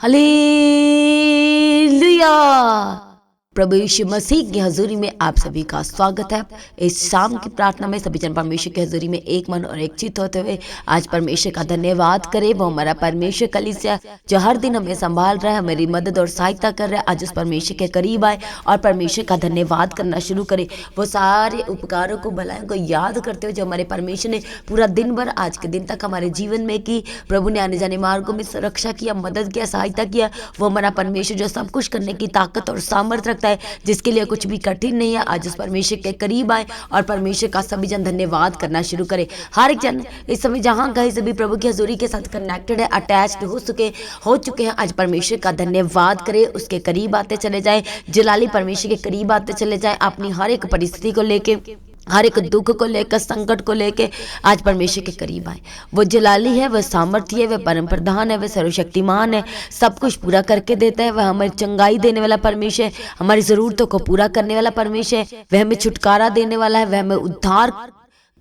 Hallelujah. प्रभु यीशु मसीह की हजूरी में आप सभी का स्वागत है। इस शाम की प्रार्थना में सभी जन परमेश्वर की हजूरी में एक मन और एक चित्त होते हुए आज परमेश्वर का धन्यवाद करें। वो हमारा परमेश्वर कलीसिया जो हर दिन हमें संभाल रहा है, हमारी मदद और सहायता कर रहा है, आज उस परमेश्वर के करीब आए और परमेश्वर का धन्यवाद करना शुरू करें। वो सारे उपकारों को भलाइयों को याद करते हुए जो हमारे परमेश्वर ने पूरा दिन भर आज के दिन तक हमारे जीवन में की, प्रभु ने आने जाने मार्गों में सुरक्षा किया, मदद किया, सहायता किया। वो हमारा परमेश्वर जो सब कुछ करने की ताकत और सामर्थ्य रखता है, जिसके लिए कुछ भी कठिन नहीं है। आज उस परमेश्वर के करीब आए और परमेश्वर का सभी जन धन्यवाद करना शुरू करे। हर एक जन इस समय जहां कहीं से भी प्रभु की हजूरी के साथ कनेक्टेड है, अटैच्ड हो चुके हैं, आज परमेश्वर का धन्यवाद करे। उसके करीब आते चले जाए, जलाली परमेश्वर के करीब आते चले जाए। अपनी हर एक परिस्थिति को लेके, हर एक दुख को लेकर, संकट को लेकर आज परमेश्वर के करीब आए। वो जलाली है, वह सामर्थ्य है, वह परम प्रधान है, वह सर्वशक्तिमान है, सब कुछ पूरा करके देता है। वह हमें चंगाई देने वाला परमेश्वर है, हमारी जरूरतों को पूरा करने वाला परमेश्वर है, वह हमें छुटकारा देने वाला है, वह हमें उद्धार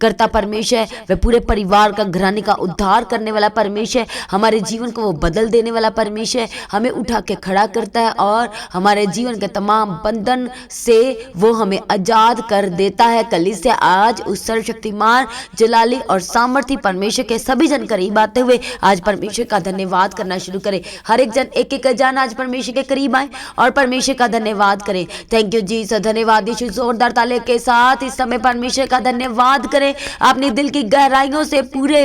करता परमेश्वर है, वह पूरे परिवार का, घराने का उद्धार करने वाला परमेश्वर है, हमारे जीवन को वो बदल देने वाला परमेश्वर है, हमें उठा के खड़ा करता है और हमारे जीवन के तमाम बंधन से वो हमें आजाद कर देता है। कलीसिया आज उस सर्वशक्तिमान, जलाली और सामर्थी परमेश्वर के सभी जन करीब आते हुए आज परमेश्वर का धन्यवाद करना शुरू करे। हर एक जन एक एक जन आज परमेश्वर के करीब आए और परमेश्वर का धन्यवाद करे। थैंक यू जीसस, धन्यवाद यीशु। जोरदार ताले के साथ इस समय परमेश्वर का धन्यवाद करें। अपने दिल की गहराइयों से, पूरे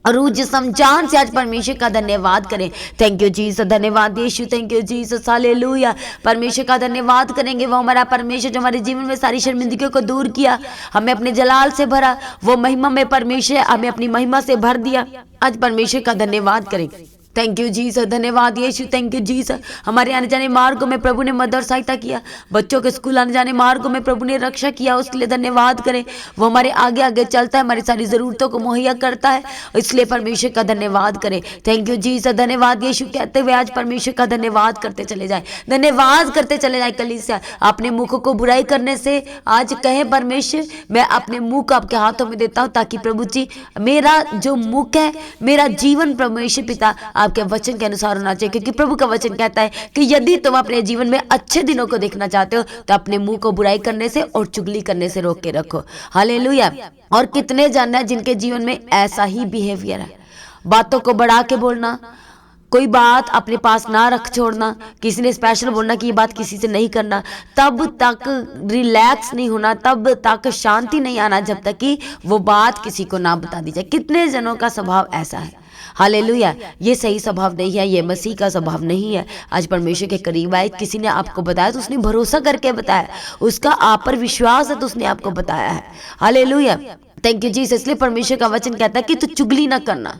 रूह जिस्म जान से आज परमेश्वर का धन्यवाद करें। थैंक यू जीसस, धन्यवाद Yeshu. Thank you Jesus, hallelujah. परमेश्वर का धन्यवाद करेंगे। वो हमारा परमेश्वर जो हमारे जीवन में सारी शर्मिंदगियों को दूर किया, हमें अपने जलाल से भरा, वो महिमा में परमेश्वर हमें अपनी महिमा से भर दिया। आज परमेश्वर का धन्यवाद करें। थैंक यू जीसस, धन्यवाद यीशु। Thank you Jesus. हमारे आने जाने मार्गों में प्रभु ने मदद और सहायता किया, बच्चों के स्कूल आने जाने मार्गों में प्रभु ने रक्षा किया, उसके लिए धन्यवाद करें। वो हमारे आगे आगे चलता है, हमारी सारी जरूरतों को मुहैया करता है, इसलिए परमेश्वर का धन्यवाद करें। थैंक यू जीसस, धन्यवाद यीशु कहते हुए आज परमेश्वर का धन्यवाद करते चले जाए, धन्यवाद करते चले जाए। कलीसिया अपने मुख को बुराई करने से आज कहे, परमेश्वर मैं अपने मुंह को आपके हाथों में देता हूँ, ताकि प्रभु जी मेरा जो मुख है, मेरा जीवन परमेश्वर पिता आपके वचन के अनुसार होना चाहिए। क्योंकि प्रभु का वचन कहता है कि यदि तुम अपने जीवन में अच्छे दिनों को देखना चाहते हो तो अपने मुंह को बुराई करने से और चुगली करने से रोक के रखो। हालेलुया। और कितने जन है जिनके जीवन में ऐसा ही बिहेवियर है, बातों को बढ़ा के बोलना, कोई बात अपने पास ना रख छोड़ना, किसी ने स्पेशल बोलना कि ये बात किसी से नहीं करना, तब तक रिलैक्स नहीं होना, तब तक शांति नहीं आना जब तक कि वो बात किसी को ना बता दी जाए। कितने जनों का स्वभाव ऐसा है। हालेलुया। ये सही स्वभाव नहीं है, ये मसीह का स्वभाव नहीं है। आज परमेश्वर के करीब आए, किसी ने आपको बताया तो उसने भरोसा करके बताया, उसका आप पर विश्वास है तो उसने आपको बताया है। हालेलुया। Thank you Jesus. इसलिए परमेश्वर का वचन कहता है कि तू चुगली ना करना,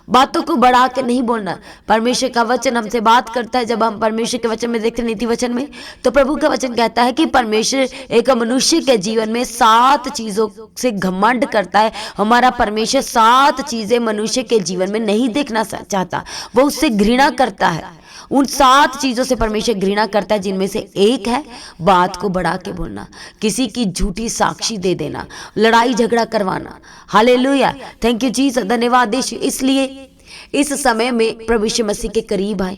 बातों को बढ़ा के नहीं बोलना। परमेश्वर का वचन हमसे बात करता है। जब हम परमेश्वर के वचन में देखते हैं, नीति वचन में, तो प्रभु का वचन कहता है कि परमेश्वर एक मनुष्य के जीवन में 7 चीजों से घमंड करता है। हमारा परमेश्वर 7 चीजें मनुष्य के जीवन में नहीं देखना चाहता, वो उससे घृणा करता है। उन 7 चीजों से परमेश्वर घृणा करता है, जिनमें से एक है बात को बढ़ा के बोलना, किसी की झूठी साक्षी दे देना, लड़ाई झगड़ा करवाना। हालेलुया। थैंक यू जीसस, धन्यवाद यीशु। इसलिए इस समय में प्रभु यीशु मसीह के करीब आए,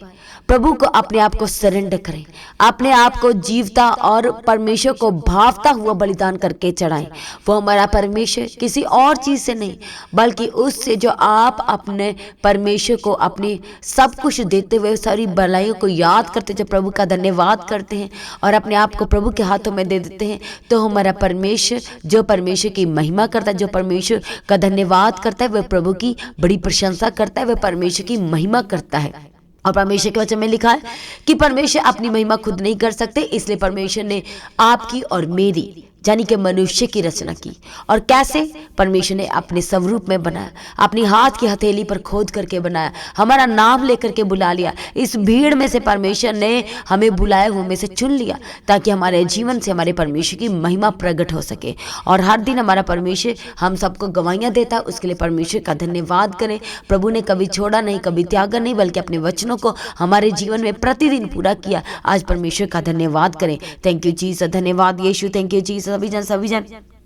प्रभु को अपने आप को सरेंडर करें, अपने आप को जीवता और परमेश्वर को भावता हुआ बलिदान करके चढ़ाएं। वो हमारा परमेश्वर किसी और चीज से नहीं, बल्कि उससे जो आप अपने परमेश्वर को अपनी सब कुछ देते हुए सारी भलाइयों को याद करते, जो प्रभु का धन्यवाद करते हैं और अपने आप को प्रभु के हाथों में दे देते हैं, तो हमारा परमेश्वर जो परमेश्वर की महिमा करता है, जो परमेश्वर का धन्यवाद करता है, वह प्रभु की बड़ी प्रशंसा करता है, वह परमेश्वर की महिमा करता है। और परमेश्वर के वचन में लिखा है कि परमेश्वर अपनी महिमा खुद नहीं कर सकते, इसलिए परमेश्वर ने आपकी और मेरी यानी कि मनुष्य की रचना की। और कैसे? परमेश्वर ने अपने स्वरूप में बनाया, अपनी हाथ की हथेली पर खोद करके बनाया, हमारा नाम लेकर के बुला लिया। इस भीड़ में से परमेश्वर ने हमें बुलाए हुए में से चुन लिया, ताकि हमारे जीवन से हमारे परमेश्वर की महिमा प्रकट हो सके। और हर दिन हमारा परमेश्वर हम सबको गवाहियाँ देता है, उसके लिए परमेश्वर का धन्यवाद करें। प्रभु ने कभी छोड़ा नहीं, कभी त्यागा नहीं, बल्कि अपने वचनों को हमारे जीवन में प्रतिदिन पूरा किया। आज परमेश्वर का धन्यवाद करें। थैंक यू जीसस, धन्यवाद यीशु। Thank you Jesus. सभी जन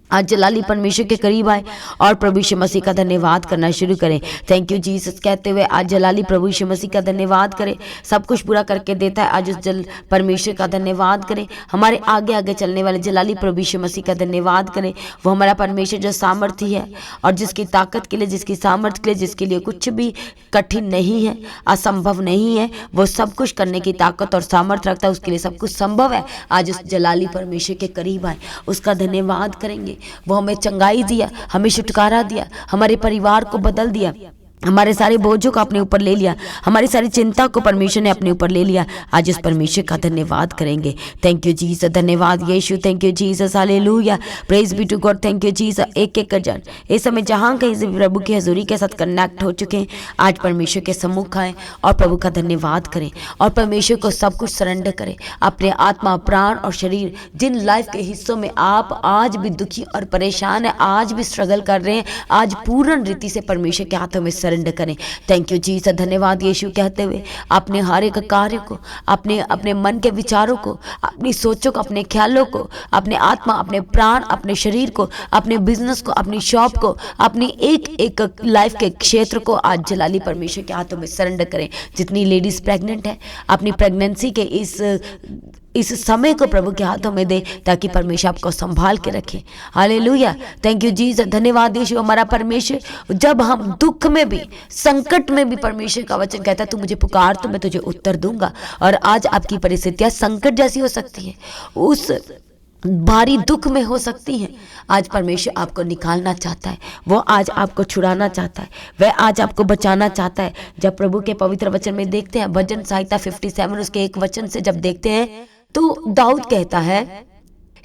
आज जलाली परमेश्वर के करीब आए और प्रभु यीशु मसीह का धन्यवाद करना शुरू करें। थैंक यू जीसस कहते हुए आज जलाली प्रभु यीशु मसीह का धन्यवाद करें। सब कुछ पूरा करके देता है, आज उस परमेश्वर का धन्यवाद करें। हमारे आगे आगे चलने वाले जलाली प्रभु यीशु मसीह का धन्यवाद करें। वो हमारा परमेश्वर जो सामर्थ्य है और जिसकी ताकत के लिए, जिसकी सामर्थ्य के लिए, जिसके लिए कुछ भी कठिन नहीं है, असंभव नहीं है, वो सब कुछ करने की ताकत और सामर्थ्य रखता है, उसके लिए सब कुछ संभव है। आज उस जलाली परमेश्वर के करीब आए, उसका धन्यवाद करेंगे। वो हमें चंगाई दिया, हमें छुटकारा दिया, हमारे परिवार को बदल दिया, हमारे सारे बोझों को अपने ऊपर ले लिया, हमारी सारी चिंता को परमेश्वर ने अपने ऊपर ले लिया। आज उस परमेश्वर का धन्यवाद करेंगे। थैंक यू जीसस, धन्यवाद Yeshu, thank you Jesus, hallelujah, praise be to God, thank you Jesus. एक एक जन इस समय जहाँ कहीं से प्रभु की हजूरी के साथ कनेक्ट हो चुके हैं, आज परमेश्वर के सम्मुख आए और प्रभु का धन्यवाद करें और परमेश्वर को सब कुछ सरेंडर करें, अपने आत्मा, प्राण और शरीर। जिन लाइफ के हिस्सों में आप आज भी दुखी और परेशान है, आज भी स्ट्रगल कर रहे हैं, आज पूर्ण रीति से परमेश्वर के हाथों में सरेंडर करें। थैंक यू जीसस, धन्यवाद यीशु कहते हुए अपने हर एक कार्य को, अपने अपने मन के विचारों को, अपनी सोचों को, अपने ख्यालों को, अपने आत्मा, अपने प्राण, अपने शरीर को, अपने बिजनेस को, अपनी शॉप को, अपनी एक एक लाइफ के क्षेत्र को आज जलाली परमेश्वर के हाथों में सरेंडर करें। जितनी लेडीज प्रेग्नेंट है, अपनी प्रेगनेंसी के इस समय को प्रभु के हाथों में दे, ताकि परमेश्वर आपको संभाल के रखे। हालेलुया, थैंक यू जीसस, धन्यवाद यीशु। हमारा परमेश्वर जब हम दुख में भी, संकट में भी, परमेश्वर का वचन कहता है तू मुझे पुकार तो मैं तुझे उत्तर दूंगा। और आज आपकी परिस्थितियां संकट जैसी हो सकती है, उस भारी दुख में हो सकती हैं। आज परमेश्वर आपको निकालना चाहता है, वो आज आपको छुड़ाना चाहता है, वह आज आपको बचाना चाहता है। जब प्रभु के पवित्र वचन में देखते हैं, भजन संहिता 57 उसके एक वचन से जब देखते हैं, तो दाऊद कहता है,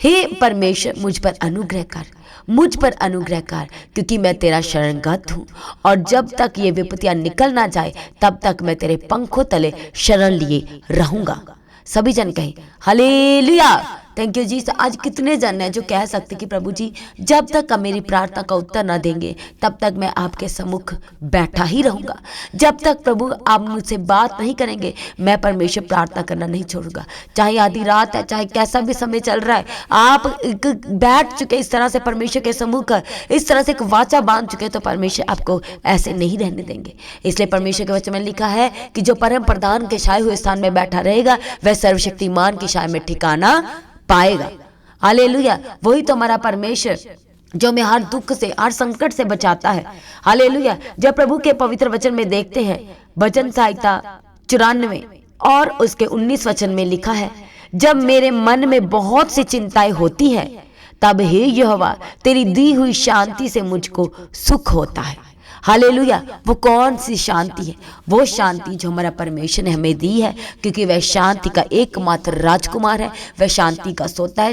हे परमेश्वर मुझ पर अनुग्रह कर, मुझ पर अनुग्रह कर, क्योंकि मैं तेरा शरणगत हूँ, और जब तक ये विपत्तियां निकल ना जाए तब तक मैं तेरे पंखों तले शरण लिए रहूंगा। सभी जन कहें हालेलुया, थैंक यू जी। आज कितने जन हैं जो कह सकते कि प्रभु जी जब तक आप मेरी प्रार्थना का उत्तर ना देंगे तब तक मैं आपके सम्मुख बैठा ही रहूंगा, जब तक प्रभु आप मुझसे बात नहीं करेंगे मैं परमेश्वर प्रार्थना करना नहीं छोड़ूंगा। चाहे आधी रात है, चाहे कैसा भी समय चल रहा है, आप बैठ चुके इस तरह से परमेश्वर के सम्मुख, इस तरह से एक वाचा बांध चुके, तो परमेश्वर आपको ऐसे नहीं रहने देंगे। इसलिए परमेश्वर के वचन में लिखा है कि जो परम प्रधान के छाए हुए स्थान में बैठा रहेगा वह सर्वशक्तिमान की छाया में ठिकाना पाएगा। हालेलुया, वही तो हमारा परमेश्वर जो हमें हर दुख से, हर संकट से बचाता है। हालेलुया, जब प्रभु के पवित्र वचन में देखते हैं, भजन संहिता 94 और उसके 19 वचन में लिखा है, जब मेरे मन में बहुत सी चिंताएं होती हैं तब हे यहोवा तेरी दी हुई शांति से मुझको सुख होता है। हालेलुया, वो कौन सी शांति है? वो शांति जो हमारा परमेश्वर ने हमें दी है, क्योंकि वह शांति का एकमात्र राजकुमार है, वह शांति का सोता है।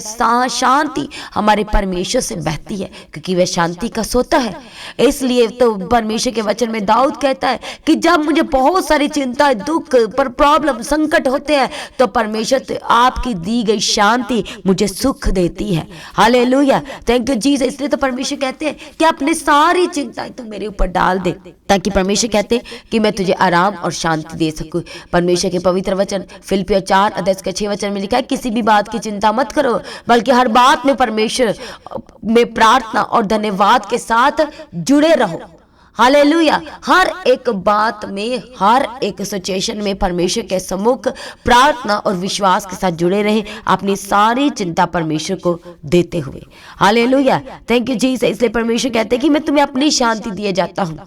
शांति हमारे परमेश्वर से बहती है क्योंकि वह शांति का सोता है। इसलिए तो परमेश्वर के वचन में दाऊद कहता है कि जब मुझे बहुत सारी चिंता, दुख पर प्रॉब्लम, संकट होते हैं तो परमेश्वर आपकी दी गई शांति मुझे सुख देती है। Hallelujah, thank you Jesus. इसलिए तो परमेश्वर कहते हैं कि अपनी सारी चिंताएं तुम मेरे ऊपर डाल दे, ताकि परमेश्वर कहते हैं कि मैं तुझे आराम और शांति दे सकूं। परमेश्वर के पवित्र वचन फिलिपियों 4 अध्याय के 6 वचन में लिखा है, किसी भी बात की चिंता मत करो, बल्कि हर बात में परमेश्वर में प्रार्थना और धन्यवाद के साथ जुड़े रहो। हालेलुया, हर एक बात में, हर एक सिचुएशन में परमेश्वर के सम्मुख प्रार्थना और विश्वास के साथ जुड़े रहे, अपनी सारी चिंता परमेश्वर को देते हुए। Hallelujah, thank you Jesus. इसलिए परमेश्वर कहते हैं कि मैं तुम्हें अपनी शांति दिए जाता हूँ,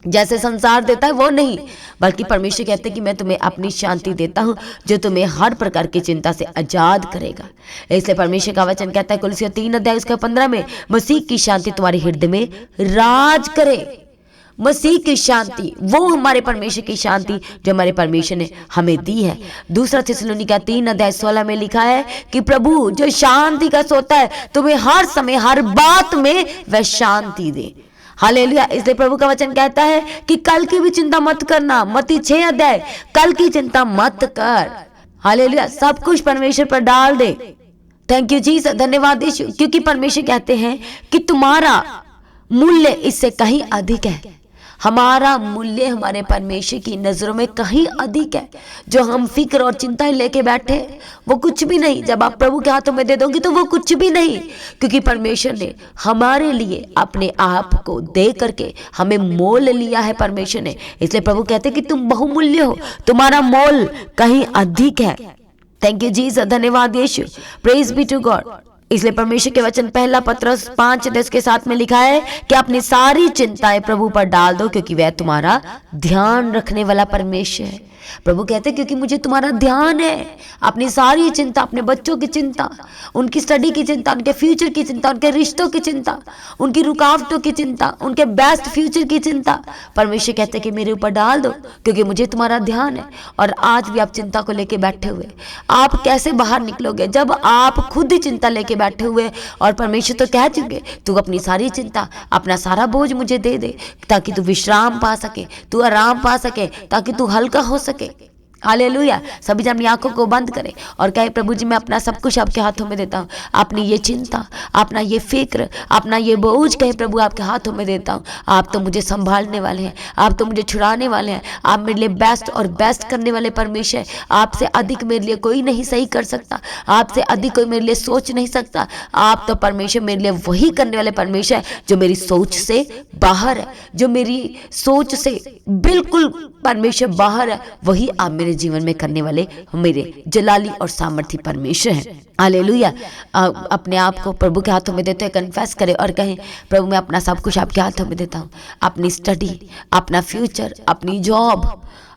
जैसे संसार देता है वो नहीं, बल्कि परमेश्वर कहते हैं कि मैं तुम्हें अपनी शांति देता हूं जो तुम्हें हर प्रकार की चिंता से आजाद करेगा। इसलिए परमेश्वर का वचन कहता है कुलसियों 3 अध्याय उसके 15 में, मसीह की शांति तुम्हारे हृदय में राज करे। मसीह की शांति, वो हमारे परमेश्वर की शांति जो हमारे परमेश्वर ने हमें दी है। दूसरा थिस्सलुनीका 3 अध्याय 16 में लिखा है कि प्रभु जो शांति का सोता है तुम्हें हर समय, हर बात में वह शांति दे। हालेलुया, इसलिए प्रभु का वचन कहता है कि कल की भी चिंता मत करना। मत्ती 6 अध्याय, कल की चिंता मत कर। हालेलुया, सब कुछ परमेश्वर पर डाल दे। थैंक यू जीसस, धन्यवाद यीशु, क्योंकि परमेश्वर कहते हैं कि तुम्हारा मूल्य इससे कहीं अधिक है। हमारा मूल्य हमारे परमेश्वर की नजरों में कहीं अधिक है। जो हम फिक्र और चिंता लेके बैठे वो कुछ भी नहीं, जब आप प्रभु के हाथों में दे दोगे तो वो कुछ भी नहीं, क्योंकि परमेश्वर ने हमारे लिए अपने आप को दे करके हमें मोल लिया है परमेश्वर ने। इसलिए प्रभु कहते हैं कि तुम बहुमूल्य हो, तुम्हारा मोल कहीं अधिक है। थैंक यू जीसस, धन्यवाद यीशु, प्रेज बी टू गॉड। इसलिए परमेश्वर के वचन पहला पत्रस 5:10 के साथ में लिखा है कि अपनी सारी चिंताएं प्रभु पर डाल दो, क्योंकि वह तुम्हारा ध्यान रखने वाला परमेश्वर है। प्रभु कहते हैं क्योंकि मुझे तुम्हारा ध्यान है। अपनी सारी चिंता, अपने बच्चों की चिंता, उनकी स्टडी की चिंता, उनके फ्यूचर की चिंता, उनके रिश्तों की चिंता, उनकी रुकावटों की चिंता, उनके बेस्ट फ्यूचर की चिंता, परमेश्वर कहते हैं कि मेरे ऊपर डाल दो, क्योंकि मुझे तुम्हारा ध्यान है। और आज भी आप चिंता को लेके बैठे हुए, आप कैसे बाहर निकलोगे जब आप खुद ही चिंता लेके बैठे हुए? और परमेश्वर तो कह चुके, तू अपनी सारी चिंता, अपना सारा बोझ मुझे दे दे, ताकि तू विश्राम पा सके, तू आराम पा सके, ताकि तू हल्का हो सके। हालेलुया। सभी जन अपनी आंखों को बंद करें और कहे, प्रभु जी मैं अपना सब कुछ आपके हाथों में देता हूँ। अपनी ये चिंता, अपना ये फिक्र, अपना ये बोझ कहे प्रभु आपके हाथों में देता हूँ। आप तो मुझे संभालने वाले हैं, आप तो मुझे छुड़ाने वाले हैं, आप मेरे लिए बेस्ट और बेस्ट करने वाले परमेश्वर हैं। आपसे अधिक मेरे लिए कोई नहीं सही कर सकता, आपसे अधिक कोई मेरे लिए सोच नहीं सकता। आप तो परमेश्वर मेरे लिए वही करने वाले परमेश्वर है जो मेरी सोच से बाहर है, जो मेरी सोच से बिल्कुल परमेश्वर बाहर है, वही आप मेरे जीवन में करने वाले मेरे जलाली और सामर्थी परमेश्वर हैं। हालेलुया। अपने आप को प्रभु के हाथों में देते हैं, कन्फेस करें और कहें, प्रभु मैं अपना सब कुछ आपके हाथों में देता हूँ। अपनी स्टडी, अपना फ्यूचर, अपनी जॉब,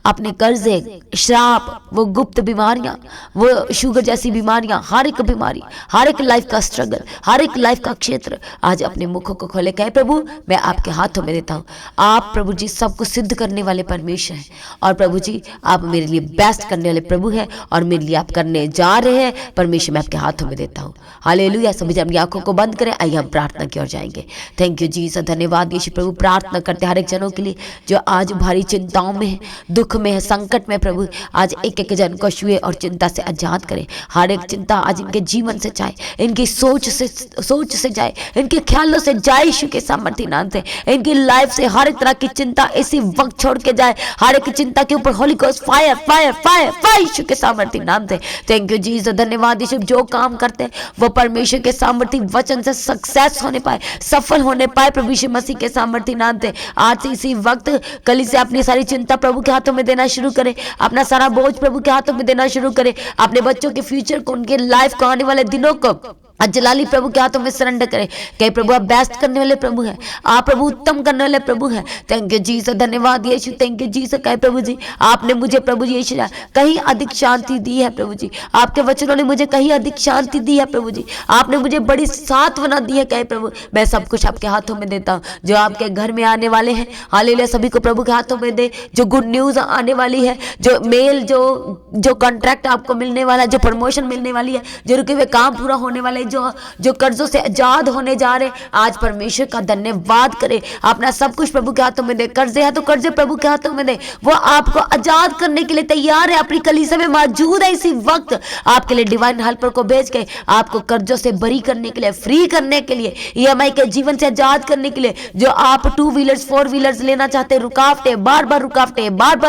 अपने कर्जे, श्राप, वो गुप्त बीमारियां, वो शुगर जैसी बीमारियां, हर एक बीमारी, हर एक लाइफ का स्ट्रगल, हर एक लाइफ का क्षेत्र, आज अपने मुखों को खोले कहे, प्रभु मैं आपके हाथों में देता हूँ। आप प्रभु जी सब कुछ सिद्ध करने वाले परमेश्वर हैं, और प्रभु जी आप मेरे लिए बेस्ट करने वाले प्रभु हैं, और मेरे लिए आप करने जा रहे हैं। परमेश्वर मैं आपके हाथों में देता हूँ। हालेलुया। सभी जब अपनी आंखों को बंद करें, आइए हम प्रार्थना की ओर जाएंगे। थैंक यू जीसस, धन्यवाद यीशु प्रभु। प्रार्थना करते हर एक जनों के लिए जो आज भारी चिंताओं में है, दुख में है, संकट में, प्रभु आज एक एक जन को छुए और चिंता से आजाद करे। हर एक चिंता आज इनके जीवन से जाए, इनकी सोच से जाए, इनके ख्यालों से जाए यीशु के सामर्थ्य नाम से। इनकी लाइफ से हर एक तरह की चिंता इसी वक्त छोड़ के जाए। हर एक चिंता के ऊपर holy ghost fire fire fire fire Yeshu के सामर्थ्य नाम से। थैंक यू जीसस, धन्यवाद यीशु। जो काम करते हैं वो परमेश्वर के सामर्थ्य वचन से सक्सेस होने पाए, सफल होने पाए प्रभु यीशु मसीह के सामर्थ्य नाम से। आज से इसी वक्त कलीसिया से अपनी सारी चिंता प्रभु के हाथों में देना शुरू करें, अपना सारा बोझ प्रभु के हाथों में देना शुरू करें, अपने बच्चों के फ्यूचर को, उनके लाइफ को, आने वाले दिनों को जलाली प्रभु के हाथों में सरेंडर करें। कहे प्रभु आप बेस्ट करने वाले प्रभु हैं, आप प्रभु उत्तम करने वाले प्रभु हैं। थैंक यू जीसस, धन्यवाद यीशु, थैंक यू जीसस। कहे प्रभु जी आपने मुझे प्रभु जी यीशु कहीं अधिक शांति दी है प्रभु जी, आपके वचनों ने मुझे कहीं अधिक शांति दी है प्रभु जी, आपने मुझे बड़ी सांत्वना दी है। कहे प्रभु मैं सब कुछ आपके हाथों में देता हूँ। जो आपके घर में आने वाले हैं, हालेलुया, सभी को प्रभु के हाथों में दे। जो गुड न्यूज आने वाली है, जो मेल, जो कॉन्ट्रैक्ट आपको मिलने वाला है, जो प्रमोशन मिलने वाली है, जो रुके हुए काम पूरा होने वाले, जो कर्जों से आजाद होने जा रहे, आज परमेश्वर का धन्यवाद करें। अपना सब कुछ प्रभु के हाथों में दे। कर्जे है तो कर्जे प्रभु के हाथों में दे, वो आपको आजाद करने के लिए तैयार है, अपनी कलीसिया में मौजूद है। इसी वक्त आपके लिए डिवाइन हेल्पर को भेज के आपको कर्जों से बरी करने के लिए, फ्री करने के लिए, ईएमआई के जीवन से आजाद करने के लिए। जो आप 2 व्हीलर्स 4 व्हीलर्स लेना चाहते, रुकावटें, बार बार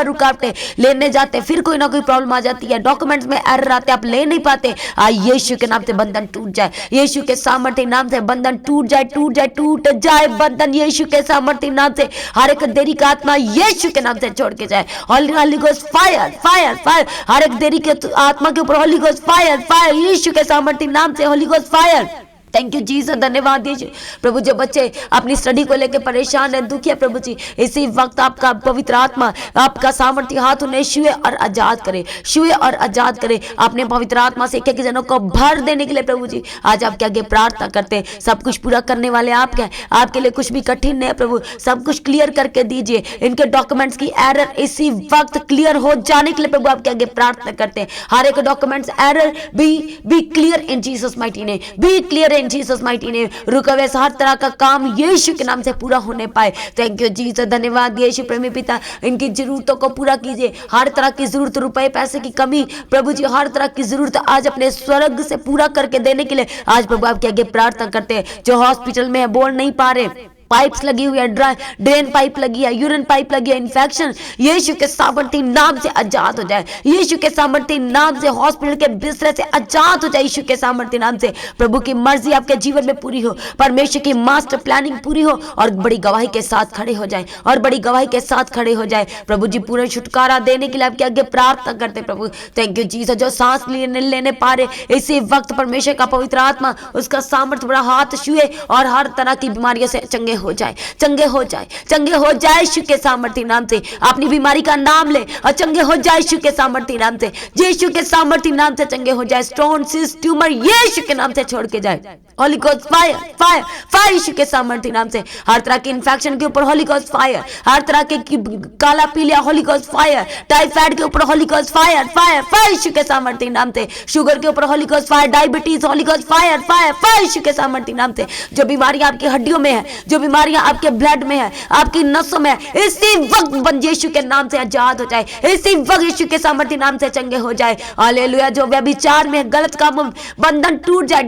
रुकावटें लेने जाते, फिर कोई ना कोई प्रॉब्लम आ जाती है, डॉक्यूमेंट्स में एरर आते, आप ले नहीं पाते, यीशु के नाम से बंधन टूट जाए, यीशु के सामर्थ्य नाम से बंधन टूट जाए बंधन यीशु के सामर्थ्य नाम से। हर एक देरी का आत्मा यीशु के नाम से छोड़ के जाए। Holy ghost fire fire fire, हर एक देरी के आत्मा के ऊपर holy ghost fire fire Yeshu के सामर्थ्य नाम से, holy ghost fire. Thank you Jesus, धन्यवाद दीजिए प्रभु। जो बच्चे अपनी स्टडी को लेकर परेशान है, दुखी है प्रभु जी, इसी वक्त आपका पवित्र आत्मा, आपका सामर्थ्य हाथ उन्हें छुए और आजाद करे, छुए और आजाद करे। अपने पवित्र आत्मा से एक जनों को भर देने के लिए प्रभु जी आज आपके आगे प्रार्थना करते हैं। सब कुछ पूरा करने वाले आपके हैं, आपके लिए कुछ भी कठिन नहीं है प्रभु, सब कुछ क्लियर करके दीजिए। इनके डॉक्यूमेंट्स की एरर इसी वक्त क्लियर हो जाने के लिए प्रभु आपके आगे प्रार्थना करते हैं। हर एक documents error be clear in Jesus mighty name, be clear in Jesus mighty name. रुका हुआ हर तरह का काम यीशु के नाम से पूरा होने पाए। थैंक यू जीसस, धन्यवाद यीशु। प्रेमी पिता इनकी जरूरतों को पूरा कीजिए, हर तरह की जरूरत, रुपए पैसे की कमी प्रभु जी, हर तरह की जरूरत आज अपने स्वर्ग से पूरा करके देने के लिए आज प्रभु आपके आगे प्रार्थना करते हैं। जो हॉस्पिटल में है, बोल नहीं पा रहे, पाइप्स लगी हुई है, ड्रेन पाइप लगी है, यूरिन पाइप लगी है, इन्फेक्शन यीशु के सामर्थी नाम से आजाद हो जाए। यीशु के सामर्थी नाम से हॉस्पिटल के बिस्तर से आजाद हो जाए। यीशु के सामर्थी नाम से प्रभु की मर्जी आपके जीवन में पूरी हो, परमेश्वर की मास्टर प्लानिंग पूरी हो और बड़ी गवाही के साथ खड़े हो जाए, और बड़ी गवाही के साथ खड़े हो जाए। प्रभु जी पूर्ण छुटकारा देने के लिए आपके आगे प्रार्थना करते प्रभु। थैंक यू जीसस, जो सांस लेने पा रहे इसी वक्त परमेश्वर का पवित्र आत्मा उसका सामर्थ्य बड़ा हाथ छुए और हर तरह की बीमारियों से चंगे हो जाए, चंगे हो जाए, चंगे हो जाए। यीशु के सामर्थ्य नाम से अपनी बीमारी का नाम ले और चंगे हो जाए। यीशु के सामर्थ्य नाम से, यीशु के सामर्थ्य नाम से चंगे हो जाए। स्टोन, सिस्ट, ट्यूमर यीशु के नाम से छोड़ के जाए। Holy ghost fire, fire, fire Yeshu के सामर्थ्य नाम से। हर तरह के इन्फेक्शन के ऊपर होली गोस्ट फायर, हर तरह के काला पीलिया होली गोस्ट फायर, टाइफाइड के ऊपर holy ghost fire, fire, fire Yeshu के सामर्थ्य नाम से। शुगर के ऊपर holy ghost fire, diabetes holy ghost fire, fire, fire Yeshu के सामर्थ्य नाम से। जो बीमारियां आपकी हड्डियों में है, जो बीमारियां आपके ब्लड में है, आपकी नसों में है, इसी वक्त बंद यीशु के नाम से आजाद हो जाए। इसी वक्त यीशु के सामर्थ्य नाम से चंगे हो जाए। हालेलुया। जो व्यभिचार में गलत काम बंधन टूट जाए,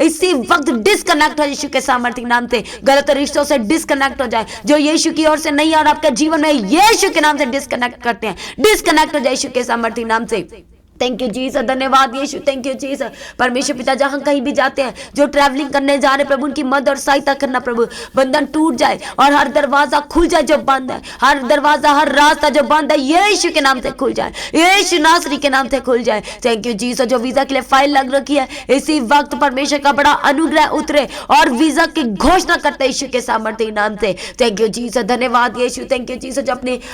इसी वक्त डिस्कनेक्ट हो यीशु के सामर्थ्य नाम से। गलत रिश्तों से डिस्कनेक्ट हो जाए, जो यीशु की ओर से नहीं और आपके जीवन में यीशु के नाम से डिस्कनेक्ट करते हैं, डिस्कनेक्ट हो जाए यीशु के सामर्थ्य नाम से। थैंक यू जीसस, धन्यवाद यीशु, थैंक यू जीसस। परमेश्वर पिता जहां कहीं भी जाते हैं, जो ट्रैवलिंग करने जा रहे प्रभु, उनकी मदद और सहायता करना प्रभु। बंधन टूट जाए और हर दरवाजा खुल जाए जो बंद है, हर दरवाजा, हर रास्ता जो बंद है यीशु के नाम से खुल जाए, यीशु नासरी के नाम से खुल जाए। Thank you Jesus. जो वीजा के लिए फाइल लग रखी है, इसी वक्त परमेश्वर का बड़ा अनुग्रह उतरे और वीजा की घोषणा करते यीशु के सामर्थ्य नाम से। थैंक यू जीसस, धन्यवाद यीशु, थैंक यू जीसस। जो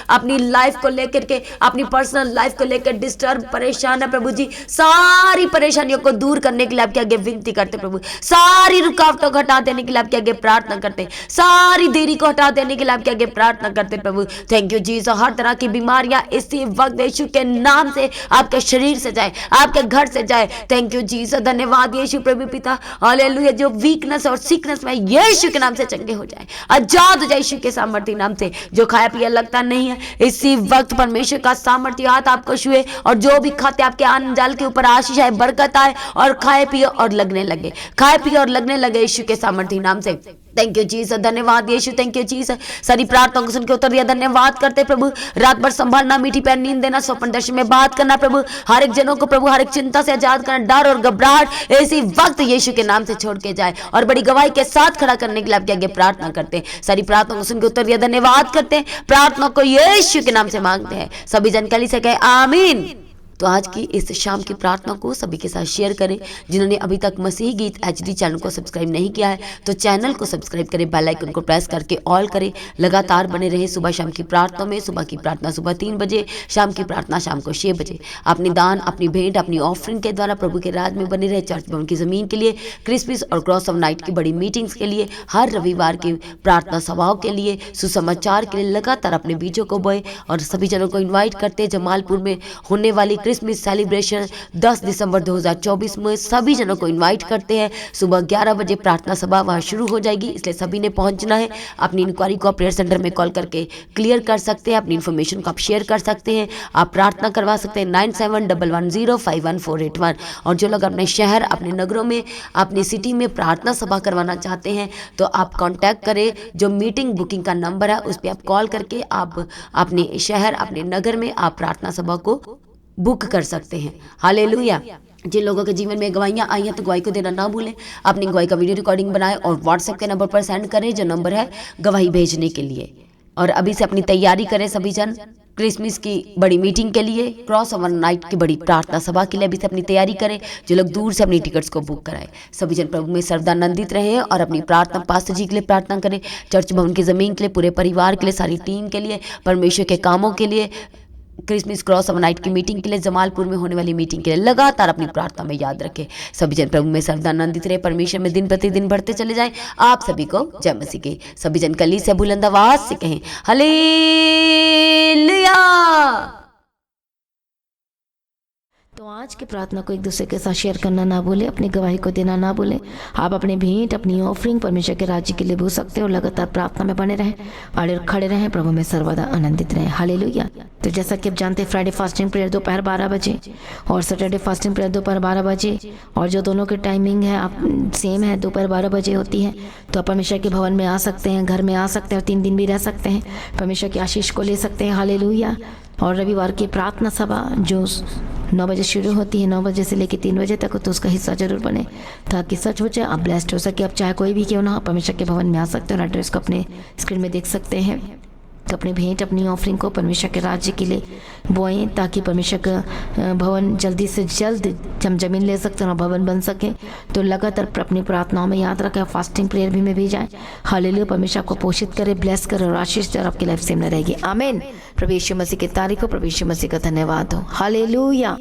अपनी लाइफ को लेकर के, अपनी पर्सनल लाइफ को लेकर डिस्टर्ब, परेशान है प्रभु जी, सारी परेशानियों को दूर करने के लिए आपके आगे विनती करते प्रभु। सारी रुकावटों को हटा देने के लिए आपके आगे प्रार्थना करते, सारी देरी को हटा देने के लिए आपके आगे प्रार्थना करते प्रभु। Thank you Jesus. हर तरह की बीमारियां इसी वक्त यीशु के नाम से आपके शरीर से जाए, आपके घर से जाए। थैंक यू जीसस, धन्यवाद यीशु प्रभु पिता। हालेलुया। जो वीकनेस और सिकनेस में यीशु के नाम से चंगे हो जाए, आजाद हो जाए यीशु के सामर्थ्य नाम से। जो खाया पिया लगता नहीं है, इसी वक्त परमेश्वर का सामर्थ्य हाथ आपको छुए और जो भी खाते आपके अन्न जल के ऊपर आशीष आए, बरकत आए और खाए पिए और लगने लगे, खाए पिए और लगने लगे यीशु के सामर्थ्य नाम से। थैंक यू जीसस, धन्यवाद यीशु, थैंक यू जीसस। सारी प्रार्थनाओं को सुन के उत्तर दिया, धन्यवाद करते प्रभु। रात भर संभालना, मीठी पैर नींद देना, स्वप्न दर्शन में बात करना प्रभु। हर एक जनों को प्रभु हर एक चिंता से आजाद करना, डर और घबराहट इसी वक्त यीशु के नाम से छोड़ के जाए और बड़ी गवाही के साथ खड़ा करने के लिए आपके आगे प्रार्थना करते हैं। सारी प्रार्थनाओं को सुन के उत्तर दिया, धन्यवाद करते हैं। प्रार्थना को यीशु के नाम से मांगते हैं। सभी जानकारी से कहे आमीन। तो आज की इस शाम की प्रार्थना को सभी के साथ शेयर करें। जिन्होंने अभी तक मसीह गीत HD चैनल को सब्सक्राइब नहीं किया है तो चैनल को सब्सक्राइब करें, बेल आइकन को प्रेस करके ऑल करें। लगातार बने रहे सुबह शाम की प्रार्थना में। सुबह की प्रार्थना सुबह 3 बजे, शाम की प्रार्थना शाम को 6 बजे। अपनी दान, अपनी भेंट, अपनी ऑफरिंग के द्वारा प्रभु के राज में बने रहे। चर्च भवन की ज़मीन के लिए, क्रिसमस और क्रॉस ऑफ नाइट की बड़ी मीटिंग्स के लिए, हर रविवार की प्रार्थना सभाओं के लिए, सुसमाचार के लिए लगातार अपने बीजों को बोए और सभी जनों को इन्वाइट करते। जमालपुर में होने वाली क्रिसमस सेलिब्रेशन 10 दिसंबर 2024 में सभी जनों को इनवाइट करते हैं। सुबह 11 बजे प्रार्थना सभा वहाँ शुरू हो जाएगी, इसलिए सभी ने पहुंचना है। अपनी इंक्वायरी को प्रेयर सेंटर में कॉल करके क्लियर कर सकते हैं। अपनी इन्फॉर्मेशन को आप शेयर कर सकते हैं। आप प्रार्थना करवा सकते हैं 9711051481। और जो लोग अपने शहर, अपने नगरों में, अपनी सिटी में प्रार्थना सभा करवाना चाहते हैं तो आप कॉन्टैक्ट करें। जो मीटिंग बुकिंग का नंबर है उस पर आप कॉल करके आप अपने शहर, अपने नगर में आप प्रार्थना सभा को बुक कर सकते हैं। हालेलुया। जिन लोगों के जीवन में गवाहियाँ आई हैं तो गवाही को देना ना भूलें। अपनी गवाही का वीडियो रिकॉर्डिंग बनाएं और व्हाट्सएप के नंबर पर सेंड करें, जो नंबर है गवाही भेजने के लिए। और अभी से अपनी तैयारी करें सभी जन क्रिसमस की बड़ी मीटिंग के लिए, क्रॉस ओवर नाइट की बड़ी प्रार्थना सभा के लिए अभी से अपनी तैयारी करें। जो लोग दूर से अपनी टिकट्स को बुक कराएं। सभी जन प्रभु में सर्वदानंदित रहे और अपनी प्रार्थना पास्टर जी के लिए प्रार्थना करें, चर्च भवन की ज़मीन के लिए, पूरे परिवार के लिए, सारी टीम के लिए, परमेश्वर के कामों के लिए, क्रिसमस क्रॉस ओवर नाइट की मीटिंग के लिए, जमालपुर में होने वाली मीटिंग के लिए लगातार अपनी प्रार्थना में याद रखें। सभी जन प्रभु में सर्वदानंदित रहे, परमेश्वर में दिन प्रतिदिन बढ़ते चले जाएं। आप सभी को जय मसीह की। सभी जन कली से बुलंद आवाज से कहें हालेलुया। तो आज की प्रार्थना को एक दूसरे के साथ शेयर करना ना भूलें, अपनी गवाही को देना ना भूलें। आप अपने भेंट, अपनी ऑफरिंग परमेश्वर के राज्य के लिए भूल सकते हो। लगातार प्रार्थना में बने रहें, अड़े खड़े रहें, प्रभु में सर्वदा आनंदित रहें। हालेलुया। तो जैसा कि आप जानते हैं, फ्राइडे फास्टिंग प्रेयर दोपहर 12 बजे और सैटरडे फास्टिंग प्रेयर दोपहर 12 बजे, और जो दोनों की टाइमिंग है आप सेम है, दोपहर 12 बजे होती है। तो आप परमेश्वर के भवन में आ सकते हैं, घर में आ सकते हैं और 3 दिन भी रह सकते हैं, परमेश्वर की आशीष को ले सकते हैं। हालेलुया। और रविवार की प्रार्थना सभा जो 9 बजे शुरू होती है, 9 बजे से लेकर 3 बजे तक, तो उसका हिस्सा जरूर बने ताकि सच हो जाए, आप ब्लेस्ड हो सके। आप चाहे कोई भी क्यों ना हो, परमेश्वर के भवन में आ सकते हो। एड्रेस को अपने स्क्रीन में देख सकते हैं। तो अपनी भेंट, अपनी ऑफरिंग को परमेश्वर के राज्य के लिए बोएं ताकि परमेश्वर का भवन जल्दी से जल्द हम जमीन ले सकते हैं और भवन बन सके। तो लगातार अपनी प्रार्थनाओं में याद रखें, फास्टिंग प्रेयर भी में भी जाएं। हालेलुया। परमेश्वर आपको पोषित करे, ब्लेस करे और आशीष दे और आपकी लाइफ सेम न रहेगी। आमीन। प्रभु यीशु मसीह की तारीफ हो, प्रभु यीशु मसीह का धन्यवाद हो। हालेलुया।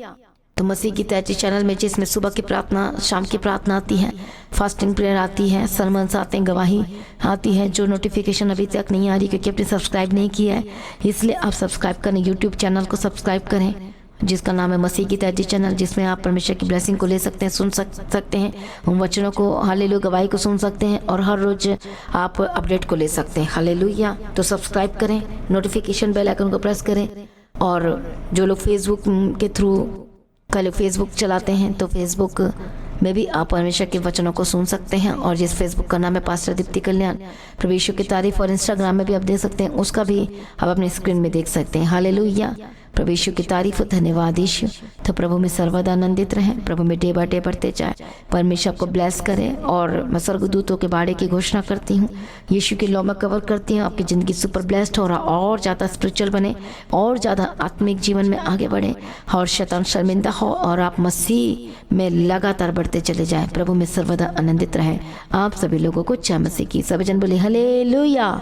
तो मसीह की तैयारी चैनल में जिसमें सुबह की प्रार्थना, शाम की प्रार्थना आती है, फास्टिंग प्रेयर आती है, सरमन्स आते हैं, गवाही आती है, जो नोटिफिकेशन अभी तक नहीं आ रही क्योंकि आपने सब्सक्राइब नहीं किया है, इसलिए आप सब्सक्राइब करें, यूट्यूब चैनल को सब्सक्राइब करें जिसका नाम है मसीह की तैयारी चैनल, जिसमें आप परमेश्वर की ब्लेसिंग को ले सकते हैं, सुन सकते हैं, उन वचनों को, हालेलुया, गवाही को सुन सकते हैं और हर रोज आप अपडेट को ले सकते हैं। हालेलुया। तो सब्सक्राइब करें, नोटिफिकेशन बेल आइकन को प्रेस करें। और जो लोग फेसबुक के थ्रू कल फेसबुक चलाते हैं तो फेसबुक में भी आप परमेश्वर के वचनों को सुन सकते हैं। और जिस फेसबुक का नाम है पास्टर दीप्ति कल्याण, प्रभु यीशु की तारीफ, और इंस्टाग्राम में भी आप देख सकते हैं, उसका भी आप अपने स्क्रीन में देख सकते हैं। हालेलुया। प्रभु यीशु की तारीफ, धन्यवाद यीशु। तो प्रभु में सर्वदा आनंदित रहें, प्रभु में डे बाय डे बढ़ते जाए, परमेश्वर आपको ब्लेस करे। और मैं स्वर्गदूतों के बाड़े की घोषणा करती हूँ, यीशु के लौ में कवर करती हूँ, आपकी ज़िंदगी सुपर ब्लेस्ड हो रहा, और ज़्यादा स्पिरिचुअल बने, और ज़्यादा आत्मिक जीवन में आगे बढ़े, और शैतान शर्मिंदा हो, और आप मसीह में लगातार बढ़ते चले जाएं। प्रभु में सर्वदा आनंदित रहें। आप सभी लोगों को जय मसीह की। सभी जन बोले हालेलुया।